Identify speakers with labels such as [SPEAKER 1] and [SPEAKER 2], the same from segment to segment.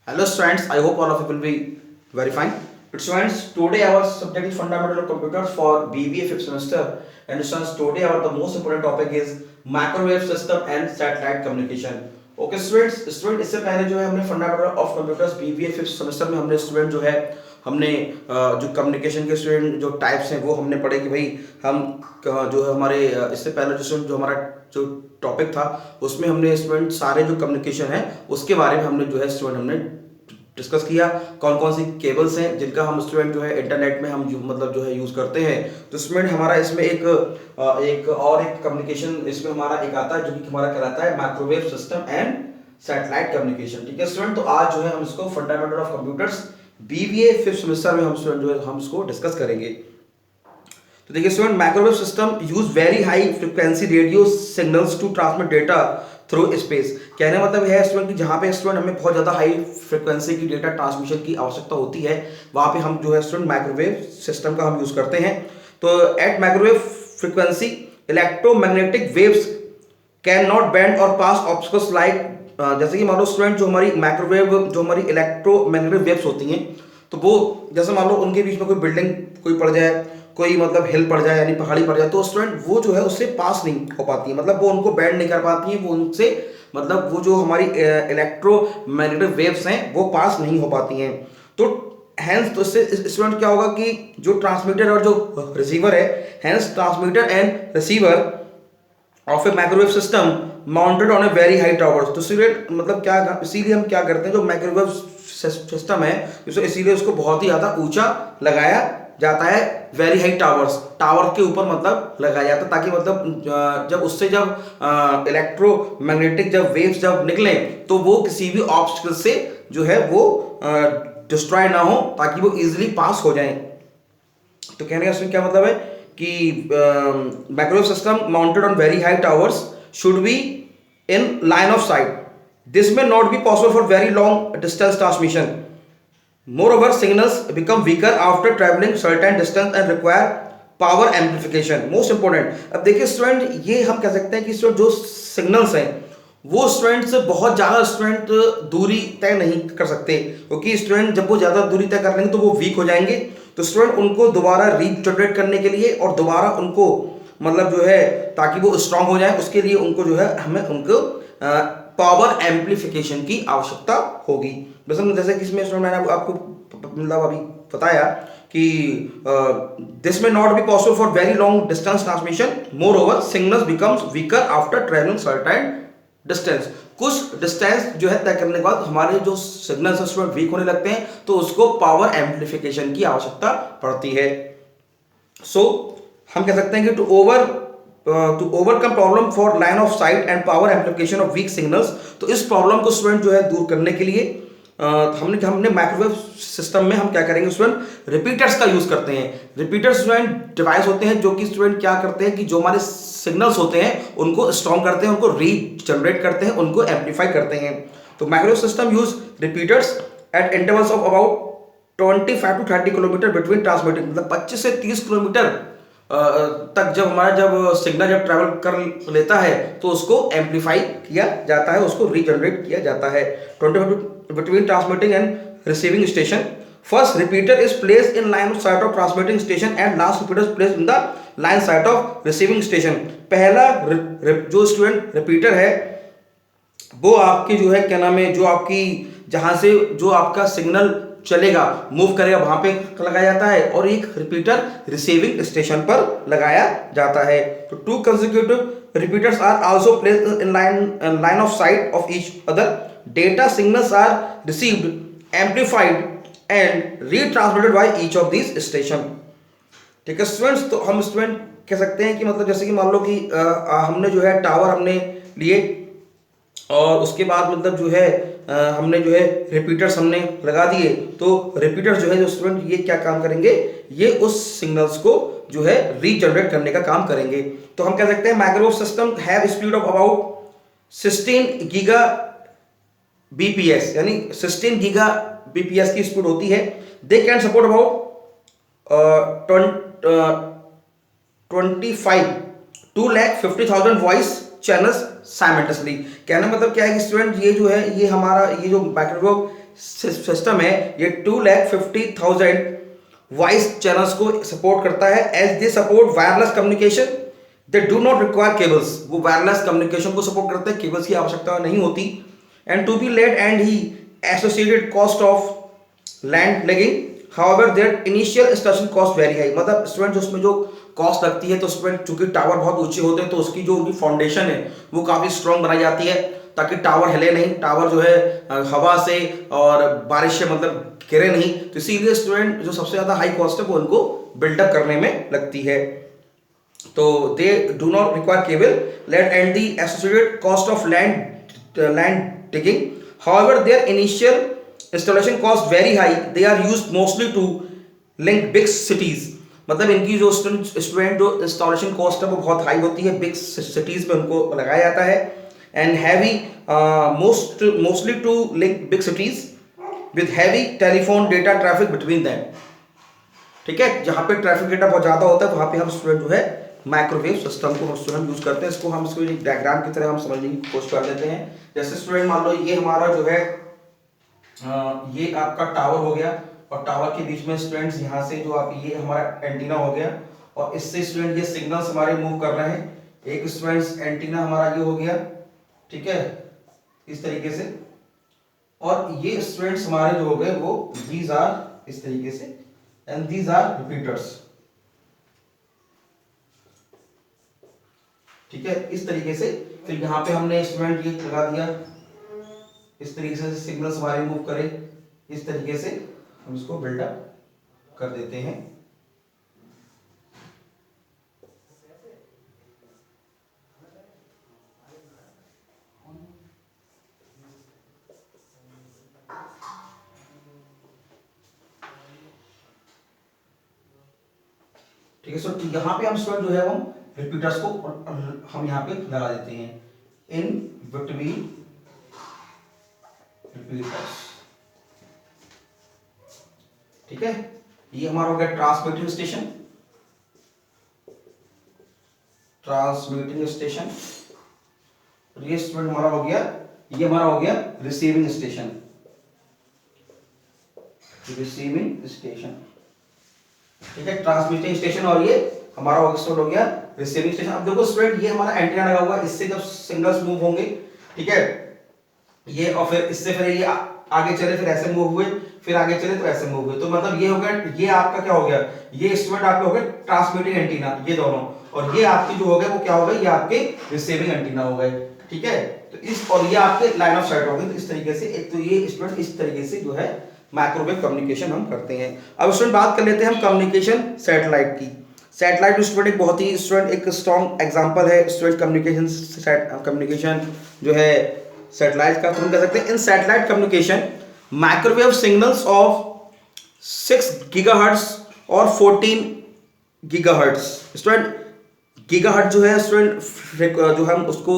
[SPEAKER 1] Hello students, I hope all of you will be very fine. But students, today our subject is fundamental of computers for BBA fifth semester. And students, today our the most important topic is microwave system and satellite communication. Okay student इससे पहले जो है हमने fundamental of computers BBA fifth semester में हमने student जो है हमने जो कम्युनिकेशन के स्टूडेंट जो टाइप्स हैं वो हमने पढ़े कि भाई हम जो है हमारे इससे पहले जो स्टूडेंट जो हमारा जो टॉपिक था उसमें हमने स्टूडेंट सारे जो कम्युनिकेशन है उसके बारे में हमने जो है स्टूडेंट हमने डिस्कस किया कौन कौन सी केबल्स हैं जिनका हम स्टूडेंट जो है इंटरनेट में हम मतलब जो है यूज़ करते हैं। तो स्टूडेंट हमारा इसमें एक कम्युनिकेशन इसमें हमारा एक आता है जो कि हमारा कहलाता है microwave system and satellite communication. ठीक है स्टूडेंट, तो आज जो है हम इसको fundamental of computers BBA fifth semester में हम स्टूडेंट जो है हम इसको डिस्कस करेंगे। तो देखिए student, microwave system use very high frequency radio signals to transmit data through space. कहने मतलब है स्टूडेंट कि जहाँ पे स्टूडेंट हमें बहुत ज़्यादा हाई फ्रिक्वेंसी की डेटा ट्रांसमिशन की आवश्यकता होती है वहाँ पे हम जो है स्टूडेंट माइक्रोवेव सिस्टम का हम यूज़ करते हैं। तो at microwave frequency electromagnetic waves can not bend और पास ऑब्स्टकल्स लाइक जैसे कि मान लो स्टूडेंट जो हमारी माइक्रोवेव जो हमारी इलेक्ट्रोमैग्नेटिक वेव्स होती हैं तो वो जैसे मान लो उनके बीच में कोई बिल्डिंग कोई पड़ जाए, कोई मतलब हिल पड़ जाए यानी पहाड़ी पड़ जाए तो स्टूडेंट वो जो है उससे पास नहीं हो पाती है, मतलब वो उनको बैंड नहीं कर पाती है, वो उनसे मतलब वो जो हमारी इलेक्ट्रोमैग्नेटिक वेव्स हैं वो पास नहीं हो पाती हैं। तो हैंस तो इससे स्टूडेंट क्या होगा कि जो ट्रांसमीटर और जो रिसीवर है, hence transmitter and receiver of a microwave system mounted on a very high towers. तो स्टूडेंट मतलब क्या, इसीलिए हम क्या करते हैं जो माइक्रोवेव सिस्टम है इसीलिए उसको बहुत ही ज़्यादा ऊंचा लगाया जाता है, वेरी हाई टावर्स, टावर के ऊपर मतलब लगाया जाता है ताकि मतलब जब उससे जब इलेक्ट्रोमैग्नेटिक जब वेव्स जब निकले तो वो किसी भी ऑब्स्टिकल से जो है वो डिस्ट्रॉय ना हो ताकि वो इजीली पास हो जाए। तो कहने का इसमें क्या मतलब है कि microwave system mounted on very high towers should be in line of sight. This may not be possible for very long distance transmission. Moreover, signals become weaker after traveling certain distance and require power amplification. Most important. अब देखिए student ये हम कह सकते हैं कि student जो signals हैं वो स्टूडेंट से बहुत ज़्यादा स्टूडेंट दूरी तय नहीं कर सकते क्योंकि स्टूडेंट जब वो ज़्यादा दूरी तय कर लेंगे तो वो वीक हो जाएंगे। तो स्टूडेंट उनको दोबारा रीजनरेट करने के लिए और दोबारा उनको मतलब जो है ताकि वो स्ट्रांग हो जाए उसके लिए उनको जो है हमें उनको पावर एम्पलीफिकेशन की आवश्यकता होगी। जैसे कि इसमें मैंने आपको मतलब अभी बताया कि this may not be possible for very long distance transmission. More over signals becomes weaker after travelling certain distance. कुछ डिस्टेंस जो है तय करने के बाद हमारे जो सिग्नल्स स्टूडेंट वीक होने लगते हैं तो उसको पावर एम्पलीफिकेशन की आवश्यकता पड़ती है। सो हम कह सकते हैं कि to overcome problem for line of sight and power amplification of weak signals. तो इस प्रॉब्लम को स्टूडेंट जो है दूर करने के लिए हमने माइक्रोवेव सिस्टम में हम क्या करेंगे स्टूडेंट रिपीटर्स का यूज करते हैं। रिपीटर्स स्टूडेंट डिवाइस होते हैं जो कि स्टूडेंट क्या करते हैं कि जो हमारे सिग्नल्स होते हैं उनको स्ट्रॉन्ग करते हैं, उनको रीजनरेट करते हैं, उनको एम्पलीफाई करते हैं। तो microwave system use repeaters eight intervals of about 25 to 30 kilometre between transmitting. मतलब 25 से 30 किलोमीटर तक जब हमारा जब सिग्नल जब ट्रैवल कर लेता है तो उसको एम्पलीफाई किया जाता है, उसको रीजनरेट किया जाता है। 25 between transmitting and receiving station. First repeater is placed in line of sight of transmitting station and last repeater is placed in the line sight of receiving station. पहला जो स्टूडेंट रिपीटर है वो आपकी जो है क्या नाम है जो आपकी जहां से जो आपका सिग्नल चलेगा मूव करेगा वहां पे लगाया जाता है और एक रिपीटर रिसीविंग स्टेशन पर लगाया जाता है। तो two consecutive repeaters are also placed in line of sight of each other. Data signals are received, amplified and retransmitted by each of these station. ठीक है स्टूडेंट्स, तो हम स्टूडेंट कह सकते हैं कि मतलब जैसे कि मान लो कि हमने जो है टावर हमने लिए और उसके बाद मतलब जो है हमने जो है रिपीटर्स हमने लगा दिए। तो रिपीटर्स जो है जो स्टूडेंट ये क्या काम करेंगे, ये उस सिग्नल्स को जो है रीजनरेट करने का काम करेंगे। तो हम कह सकते हैं microwave system have speed of about 16 giga BPS यानी 16 गीगा बीपीएस की स्पीड होती है। They can support about 25 2,50,000 voice channels simultaneously. कहने मतलब क्या है कि स्टूडेंट ये जो है ये हमारा ये जो माइक्रोवेव सिस्टम है ये 2,50,000 वॉइस चैनल्स को सपोर्ट करता है। As they support wireless communication they do not require cables, वो वायरलेस कम्युनिकेशन को सपोर्ट करते हैं, केबल्स की आवश्यकता नहीं होती। And to be late and he associated cost of land legging, however their initial installation cost very high, मतलब student जो उसमें जो कॉस्ट लगती है तो स्टूडेंट चूंकि टावर बहुत ऊंचे होते हैं तो उसकी जो उनकी फाउंडेशन है वो काफी स्ट्रांग बनाई जाती है ताकि टावर हिले नहीं, टावर जो है हवा से और बारिश से मतलब गिरे नहीं, तो इसीलिए स्टूडेंट जो सबसे ज्यादा हाई कॉस्ट है वो उनको बिल्डअप करने में लगती है। तो they do not require cable late and the associated cost of land digging, however their initial installation cost very high, they are used mostly to link big cities, मतलब इनकी जो स्टूडेंट जो इंस्टॉलेशन कॉस्ट है वो बहुत high होती है, big cities में उनको लगाया जाता है। And heavy mostly to link big cities with heavy telephone data traffic between them, ठीक है, जहाँ पे ट्रैफिक डेटा बहुत ज़्यादा होता है वहाँ पे हम स्टूडेंट जो है माइक्रोवेव सिस्टम को हम स्टूडेंट यूज करते हैं। इसको हम इसको एक डायग्राम की तरह हम समझने की कोशिश कर देते हैं। जैसे स्टूडेंट मान लो ये हमारा जो है ये आपका टावर हो गया और टावर के बीच में स्टूडेंट्स यहाँ से जो आप ये हमारा एंटीना हो गया और इससे स्टूडेंट ये सिग्नल्स हमारे मूव कर रहे हैं। एक स्टूडेंट्स एंटीना हमारा ये हो गया, ठीक है, इस तरीके से, और ये स्टूडेंट्स हमारे जो हो गए वो दीज आर इस तरीके से एंड दीज आर रिपीटर्स, ठीक है, इस तरीके से। फिर यहाँ पे हमने स्टूडेंट ये लगा दिया, इस तरीके से सिग्नल्स हमारे मूव करे, इस तरीके से हम इसको बिल्डअप कर देते हैं। ठीक है, सो यहाँ पे हम स्टूडेंट जो है हम रिपीटर्स को हम यहाँ पे लगा देते हैं इन बिटवीन रिपीटर्स, ठीक है। ये हमारा हो गया ट्रांसमिटिंग स्टेशन, ट्रांसमिटिंग स्टेशन, ये स्टूडेंट हमारा हो गया, ये हमारा हो गया रिसीविंग स्टेशन, रिसीविंग स्टेशन, ठीक है, ट्रांसमिटिंग स्टेशन, और ये हमारा हो गया रिसीविंग स्टेशन। अब देखो स्टूडेंट ये हमारा एंटीना लगा हुआ है, इससे जब सिग्नल्स मूव होंगे, ठीक है, ये और फिर इससे फिर ये आगे चले फिर ऐसे मूव हुए, फिर आगे चले तो ऐसे मूव हुए, तो मतलब ये हो गया, ये आपका क्या हो गया, ये स्टूडेंट आपके हो गए ट्रांसमिटिंग एंटीना, ये दोनों, और ये आपके जो हो गए वो क्या हो गए, ये आपके रिसीविंग एंटीना हो गए, ठीक है। तो इस और ये आपके लाइन ऑफ साइट हो गए, तो इस तरीके से एक तो ये स्टूडेंट इस तरीके से जो है माइक्रोवेव कम्युनिकेशन हम करते हैं। अब स्टूडेंट बात कर लेते हैं हम कम्युनिकेशन सैटेलाइट की। सैटेलाइट स्टूडेंट एक बहुत ही स्टूडेंट एक स्ट्रॉन्ग एग्जांपल है स्टूडेंट कम्युनिकेशन जो है सैटेलाइट का, हम कह सकते हैं in satellite communication microwave signals of 6 gigahertz और 14 गीगाहर्ट्ज। स्टूडेंट गीगाहर्ट्ज जो है स्टूडेंट जो हम उसको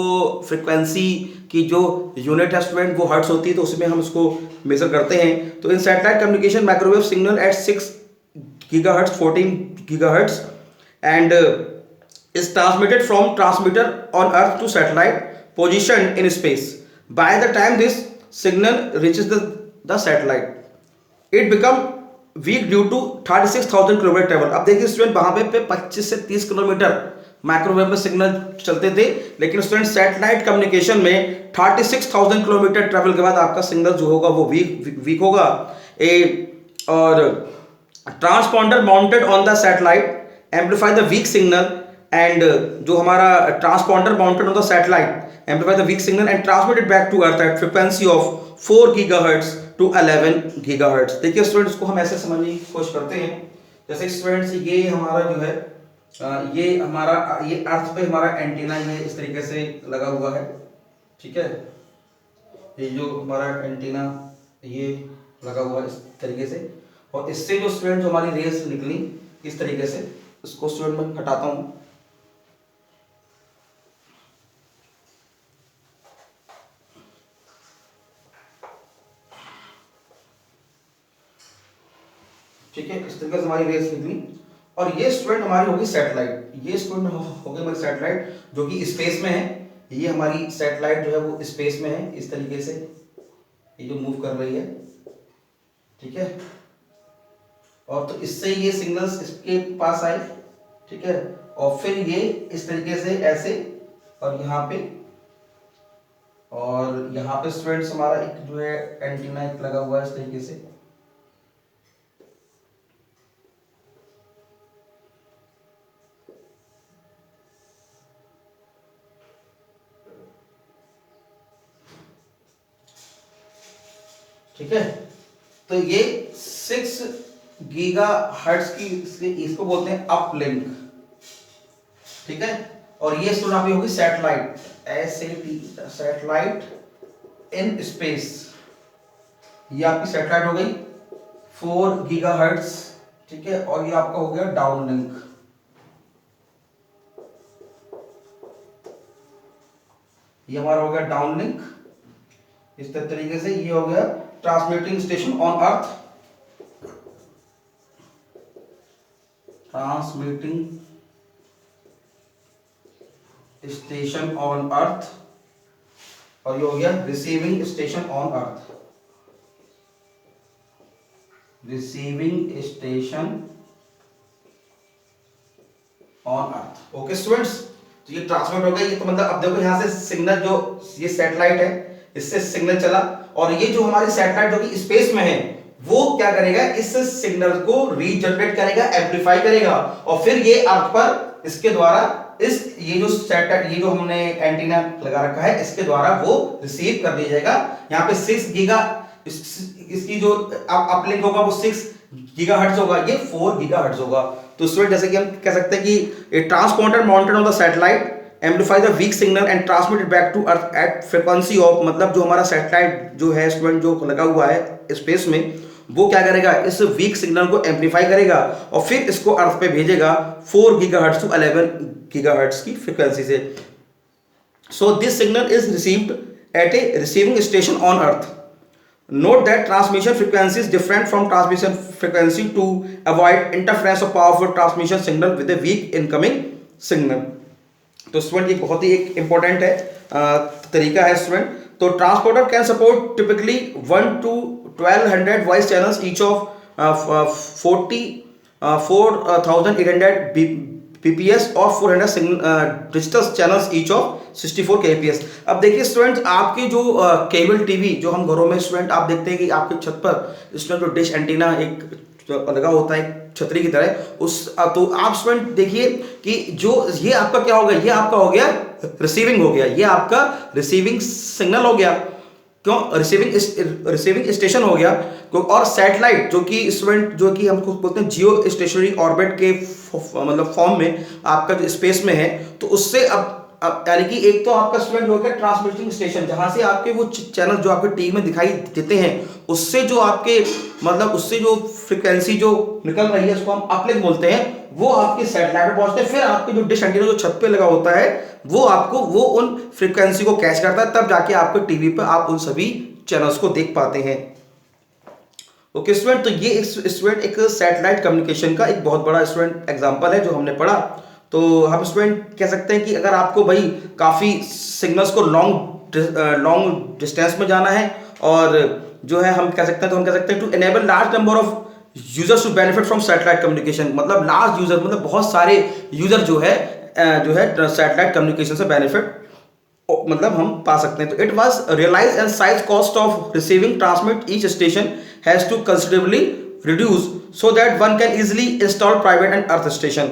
[SPEAKER 1] फ्रीक्वेंसी की जो यूनिट है स्टूडेंट वो हर्ट्ज होती है, तो उसमें हम उसको मेजर करते हैं। तो in satellite communication microwave signal at 6 gigahertz 14 gigahertz and is transmitted from transmitter on earth to satellite positioned in space. By the time this signal reaches the satellite it become weak due to 36,000 kilometre travel. अब देखिए student वहां पे 25 से 30 kilometre microwave में signal चलते थे, लेकिन student satellite communication में 36,000 किलोमीटर ट्रेवल के बाद आपका सिग्नल जो होगा वो वीक होगा। और transponder mounted on the satellite amplify the weak signal and जो हमारा transponder mounted on the satellite amplify the weak signal and transmit it back to earth at frequency of 4 gigahertz to 11 gigahertz। देखिए students को हम ऐसे समझने की कोशिश करते हैं, जैसे स्टूडेंट्स ये हमारा जो है ये हमारा ये अर्थ पे हमारा एंटीना ये इस तरीके से लगा हुआ है, ठीक है, ये जो हमारा एंटीना ये लगा हुआ है इस तरीके से, और इससे जो स्टूडेंट जो हमारी रेस निकली इस तरीके से, इसको स्टूडेंट में हटाता हूं, ठीक है, इस तरीके से हमारी रेस निकली, और ये स्टूडेंट हमारी होगी सैटेलाइट, ये स्टूडेंट हो गई हमारी सैटेलाइट जो कि स्पेस में है, ये हमारी सैटेलाइट जो है वो स्पेस में है, इस तरीके से ये जो मूव कर रही है ठीक है, और तो इससे ये सिग्नल्स इसके पास आए, ठीक है, और फिर ये इस तरीके से ऐसे, और यहाँ पे, और यहाँ पे स्टूडेंट्स हमारा एक जो है एंटीना एक लगा हुआ है इस तरीके से, ठीक है। तो ये 6 गीगा हर्ट्ज की इसको बोलते हैं अपलिंक, ठीक है। और ये स्टूडेंट आपकी होगी सैटेलाइट, सैटेलाइट इन स्पेस, ये आपकी सैटेलाइट हो गई 4 गीगा हर्ट्ज, ठीक है। और ये आपका हो गया डाउनलिंक, ये हमारा हो गया डाउनलिंक इस तरीके से। ये हो गया transmitting station on earth, transmitting station on अर्थ, और ये हो गया receiving station on earth, receiving station on earth. Okay students, तो ये ट्रांसमिट हो गया। ये तो मतलब अब देखो यहाँ से सिग्नल, जो ये सैटेलाइट है इससे सिग्नल चला, और ये जो हमारी सैटेलाइट जो कि स्पेस में है वो क्या करेगा, इस सिग्नल को रीजनरेट करेगा, एम्पलीफाई करेगा, और फिर ये अर्थ पर इसके द्वारा इस ये जो सैटेलाइट, ये जो हमने एंटीना लगा रखा है इसके द्वारा वो रिसीव कर लिया जाएगा। यहाँ पे 6 गीगा इसकी जो अपलिंक होगा वो 6 गीगाहर्ट्ज होगा, ये 4 गीगाहर्ट्ज होगा। तो स्टूडेंट जैसे कि हम कह सकते हैं कि a transponder mounted on the satellite amplify the weak signal and transmit it back to earth at frequency of, मतलब जो हमारा सैटेलाइट जो है स्टूडेंट जो लगा हुआ है स्पेस में, वो क्या करेगा, इस वीक सिग्नल को एम्पलीफाई करेगा और फिर इसको अर्थ पे भेजेगा 4 गीगाहर्ट्ज टू 11 गीगाहर्ट्ज की फ्रीक्वेंसी से। So this signal is received at a receiving station on earth. Note that transmission frequency is different from transmission frequency to avoid interference of powerful transmission signal with a weak incoming signal. तो student ये बहुत ही एक important है तरीका है student. तो transporter can support typically 1 to 1200 voice channels each of 4800 pps और 400 digital channels each of 64 kbps। अब देखिए स्टूडेंट्स, आपकी जो केबल टीवी जो हम घरों में स्टूडेंट आप देखते हैं कि आपके छत पर स्टूडेंट जो डिश एंटीना एक लगा होता है छतरी की तरह, उस तो आप स्टूडेंट देखिए कि जो ये आपका क्या हो गया, ये आपका हो गया रिसीविंग हो गया, ये आपका रिसीविंग सिग्नल हो गया। क्यों? रिसीविंग स्टेशन हो गया। और सैटेलाइट जो कि स्टूडेंट जो कि हमको बोलते हैं जियो स्टेशनरी ऑर्बिट के मतलब फॉर्म में आपका जो स्पेस में है, तो उससे अब यानी कि एक तो आपका स्टूडेंट हो गया ट्रांसमिटिंग स्टेशन, जहां से आपके वो चैनल जो आपके टीवी में दिखाई देते हैं, उससे जो आपके मतलब उससे जो फ्रीक्वेंसी जो निकल रही है उसको हम अपलिंक बोलते हैं, वो आपके सैटेलाइट पे पहुंचते हैं। फिर आपके जो डिश एंटीना जो छत पे लगा होता है वो आपको वो उन फ्रीक्वेंसी को कैच करता है, तब जाके आपके टीवी पे आप उन सभी चैनल्स को देख पाते हैं। ओके स्टूडेंट, तो ये स्टूडेंट एक सैटेलाइट कम्युनिकेशन का एक बहुत बड़ा स्टूडेंट एग्जांपल है जो हमने पढ़ा। तो हम स्टूडेंट कह सकते हैं कि अगर आपको भाई काफ़ी सिग्नल्स को लॉन्ग डिस्टेंस में जाना है, और जो है हम कह सकते हैं, तो हम कह सकते हैं to enable large number of users to benefit from satellite communication, मतलब लार्ज यूजर मतलब बहुत सारे यूजर जो है सैटेलाइट कम्युनिकेशन से बेनिफिट मतलब हम पा सकते हैं। तो it was realise and size cost of receiving transmit each station has to considerably reduce so that one can easily install private and earth station.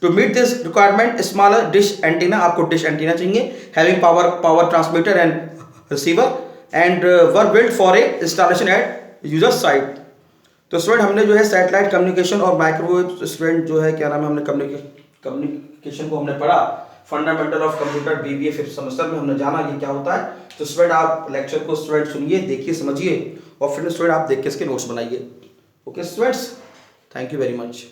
[SPEAKER 1] To meet this requirement smaller dish antenna, आपको dish antenna चाहिए, having power transmitter and receiver and were build for a installation at user site. तो student हमने जो है satellite communication और microwave student जो है क्या नाम है, हमने कम्युनिकेशन को हमने पढ़ा, fundamental of computer BBA 5th semester में हमने जाना ये क्या होता है। तो स्टूडेंट आप लेक्चर को स्टूडेंट सुनिए, देखिए, समझिए, और फिर स्टूडेंट आप देख के इसके नोट्स बनाइए। Okay students, thank you very much.